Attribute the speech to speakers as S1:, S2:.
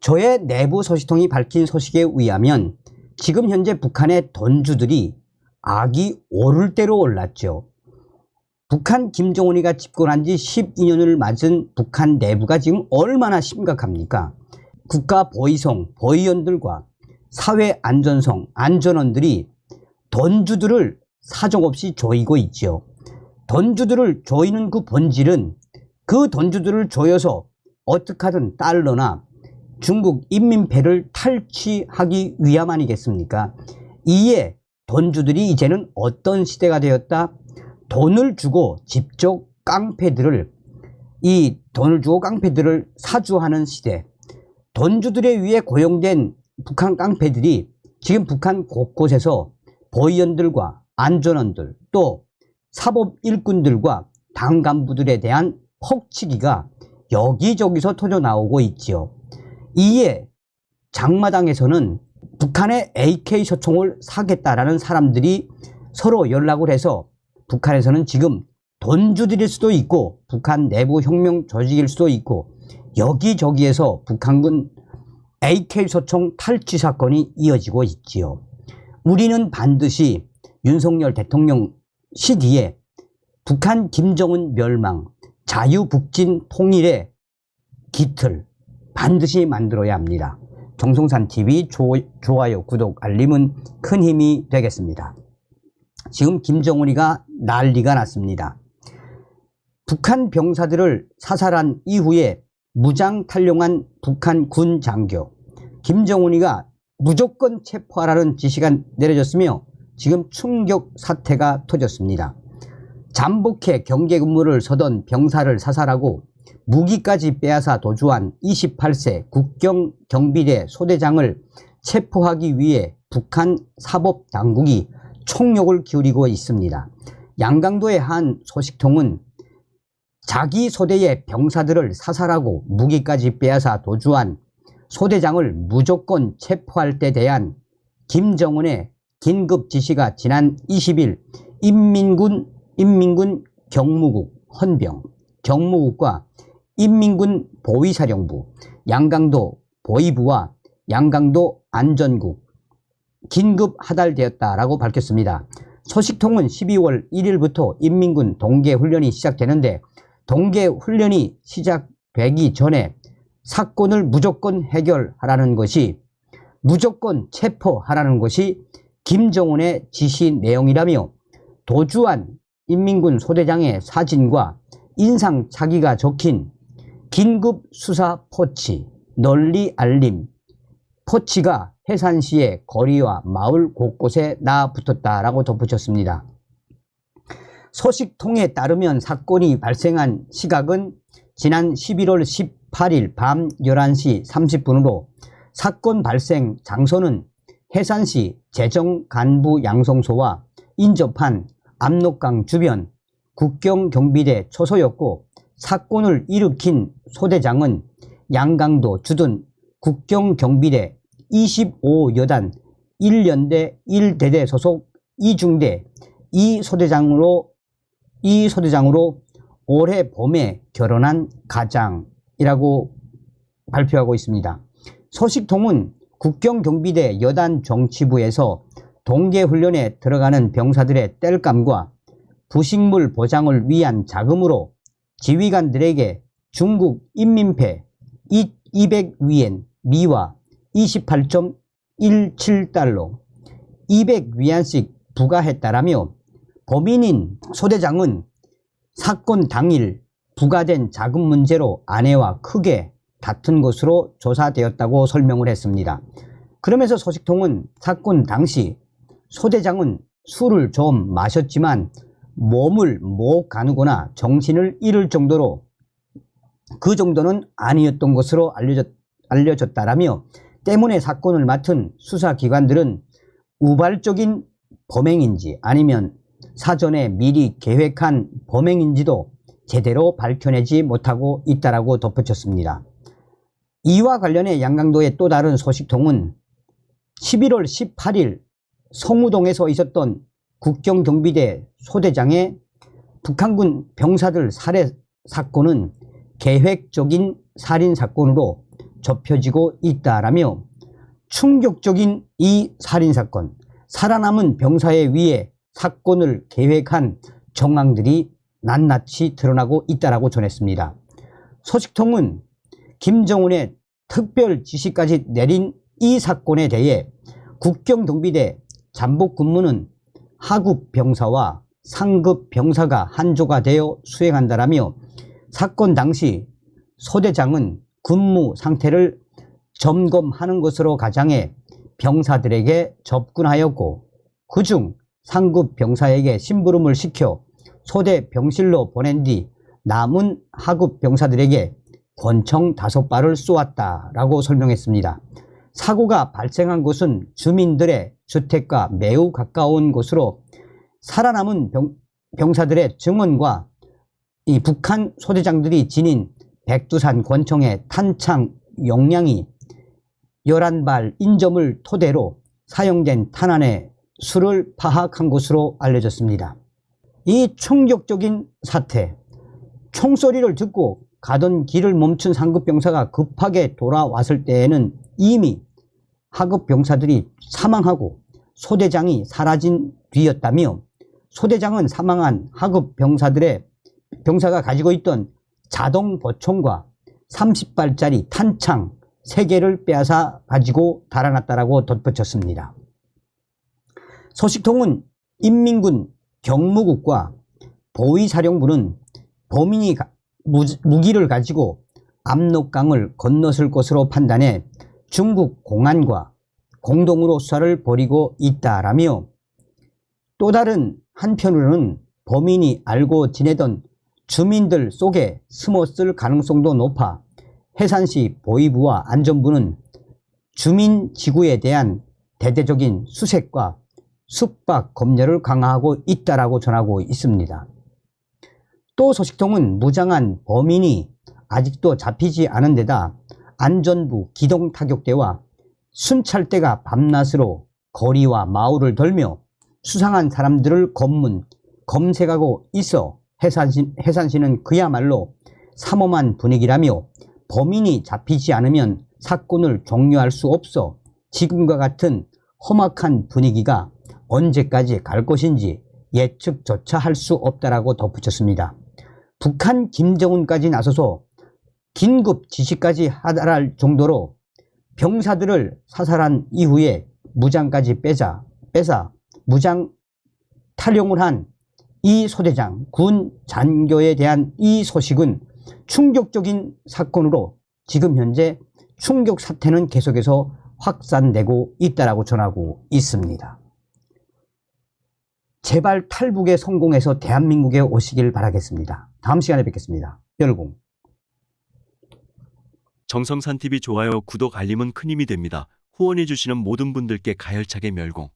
S1: 저의 내부 소식통이 밝힌 소식에 의하면 지금 현재 북한의 돈주들이 악이 오를 대로 올랐죠. 북한 김정은이가 집권한 지 12년을 맞은 북한 내부가 지금 얼마나 심각합니까? 국가보위성, 보위원들과 사회안전성, 안전원들이 돈주들을 사정없이 조이고 있죠. 돈주들을 조이는 그 본질은 그 돈주들을 조여서 어떻게 하든 달러나 중국 인민폐를 탈취하기 위함 아니겠습니까? 이에 돈주들이 이제는 어떤 시대가 되었다? 돈을 주고 직접 깡패들을 사주하는 시대. 돈주들에 의해 고용된 북한 깡패들이 지금 북한 곳곳에서 보위원들과 안전원들 또 사법 일꾼들과 당 간부들에 대한 퍽치기가 여기저기서 터져 나오고 있지요. 이에 장마당에서는 북한의 AK 소총을 사겠다라는 사람들이 서로 연락을 해서 북한에서는 지금 돈주들일 수도 있고 북한 내부 혁명 조직일 수도 있고 여기저기에서 북한군 AK 소총 탈취 사건이 이어지고 있지요. 우리는 반드시 윤석열 대통령 시기에 북한 김정은 멸망, 자유북진 통일의 기틀 반드시 만들어야 합니다. 정성산TV 좋아요, 구독, 알림은 큰 힘이 되겠습니다. 지금 김정은이가 난리가 났습니다. 북한 병사들을 사살한 이후에 무장 탈영한 북한 군 장교 김정은이가 무조건 체포하라는 지시가 내려졌으며 지금 충격 사태가 터졌습니다. 잠복해 경계 근무를 서던 병사를 사살하고 무기까지 빼앗아 도주한 28세 국경경비대 소대장을 체포하기 위해 북한 사법당국이 총력을 기울이고 있습니다. 양강도의 한 소식통은 자기 소대의 병사들을 사살하고 무기까지 빼앗아 도주한 소대장을 무조건 체포할 때 대한 김정은의 긴급 지시가 지난 20일 인민군 경무국 헌병, 경무국과 인민군 보위사령부, 양강도 보위부와 양강도 안전국 긴급 하달되었다라고 밝혔습니다. 소식통은 12월 1일부터 인민군 동계훈련이 시작되는데 동계훈련이 시작되기 전에 사건을 무조건 해결하라는 것이 무조건 체포하라는 것이 김정은의 지시 내용이라며 도주한 인민군 소대장의 사진과 인상 차기가 적힌 긴급 수사 포치 널리 알림 포치가 해산시의 거리와 마을 곳곳에 나붙었다라고 덧붙였습니다. 소식통에 따르면 사건이 발생한 시각은 지난 11월 18일 밤 11시 30분으로 사건 발생 장소는 해산시 재정간부 양성소와 인접한 압록강 주변 국경경비대 초소였고 사건을 일으킨 소대장은 양강도 주둔 국경경비대 25여단 1연대 1대대 소속 이중대 이 소대장으로 올해 봄에 결혼한 가장이라고 발표하고 있습니다. 소식통은 국경경비대 여단 정치부에서 동계훈련에 들어가는 병사들의 땔감과 부식물 보장을 위한 자금으로 지휘관들에게 중국 인민폐 200위엔 미화 28.17달러 200위안씩 부과했다라며 범인인 소대장은 사건 당일 부과된 자금 문제로 아내와 크게 다툰 것으로 조사되었다고 설명을 했습니다. 그러면서 소식통은 사건 당시 소대장은 술을 좀 마셨지만 몸을 못 가누거나 정신을 잃을 정도로 그 정도는 아니었던 것으로 알려졌다라며 때문에 사건을 맡은 수사기관들은 우발적인 범행인지 아니면 사전에 미리 계획한 범행인지도 제대로 밝혀내지 못하고 있다라고 덧붙였습니다. 이와 관련해 양강도의 또 다른 소식통은 11월 18일 성우동에서 있었던 국경경비대 소대장의 북한군 병사들 살해 사건은 계획적인 살인사건으로 좁혀지고 있다라며 충격적인 이 살인사건, 살아남은 병사에 의해 사건을 계획한 정황들이 낱낱이 드러나고 있다라고 전했습니다. 소식통은 김정은의 특별 지시까지 내린 이 사건에 대해 국경경비대 잠복 근무는 하급 병사와 상급 병사가 한조가 되어 수행한다라며 사건 당시 소대장은 근무 상태를 점검하는 것으로 가장해 병사들에게 접근하였고 그중 상급 병사에게 심부름을 시켜 소대 병실로 보낸 뒤 남은 하급 병사들에게 권총 5발을 쏘았다라고 설명했습니다. 사고가 발생한 곳은 주민들의 주택과 매우 가까운 곳으로 살아남은 병사들의 증언과 이 북한 소대장들이 지닌 백두산 권총의 탄창 용량이 11발인 점을 토대로 사용된 탄환의 수를 파악한 것으로 알려졌습니다. 이 충격적인 사태, 총소리를 듣고 가던 길을 멈춘 상급 병사가 급하게 돌아왔을 때에는 이미 하급 병사들이 사망하고 소대장이 사라진 뒤였다며 소대장은 사망한 하급 병사가 가지고 있던 자동 보총과 30발짜리 탄창 3개를 빼앗아 가지고 달아났다라고 덧붙였습니다. 소식통은 인민군 경무국과 보위사령부는 범인이 무기를 가지고 압록강을 건넜을 것으로 판단해 중국 공안과 공동으로 수사를 벌이고 있다라며 또 다른 한편으로는 범인이 알고 지내던 주민들 속에 숨었을 가능성도 높아 해산시 보위부와 안전부는 주민지구에 대한 대대적인 수색과 숙박 검열을 강화하고 있다라고 전하고 있습니다. 또 소식통은 무장한 범인이 아직도 잡히지 않은 데다 안전부 기동타격대와 순찰대가 밤낮으로 거리와 마을을 돌며 수상한 사람들을 검색하고 있어 해산시는 그야말로 삼엄한 분위기라며 범인이 잡히지 않으면 사건을 종료할 수 없어 지금과 같은 험악한 분위기가 언제까지 갈 것인지 예측조차 할 수 없다라고 덧붙였습니다. 북한 김정은까지 나서서 긴급 지시까지 하달할 정도로 병사들을 사살한 이후에 무장까지 빼사 무장 탈용을 한 이 소대장 군 잔교에 대한 이 소식은 충격적인 사건으로 지금 현재 충격 사태는 계속해서 확산되고 있다라고 전하고 있습니다. 제발 탈북에 성공해서 대한민국에 오시길 바라겠습니다. 다음 시간에 뵙겠습니다. 별공.
S2: 정성산TV 좋아요, 구독, 알림은 큰 힘이 됩니다. 후원해주시는 모든 분들께 가열차게 멸공.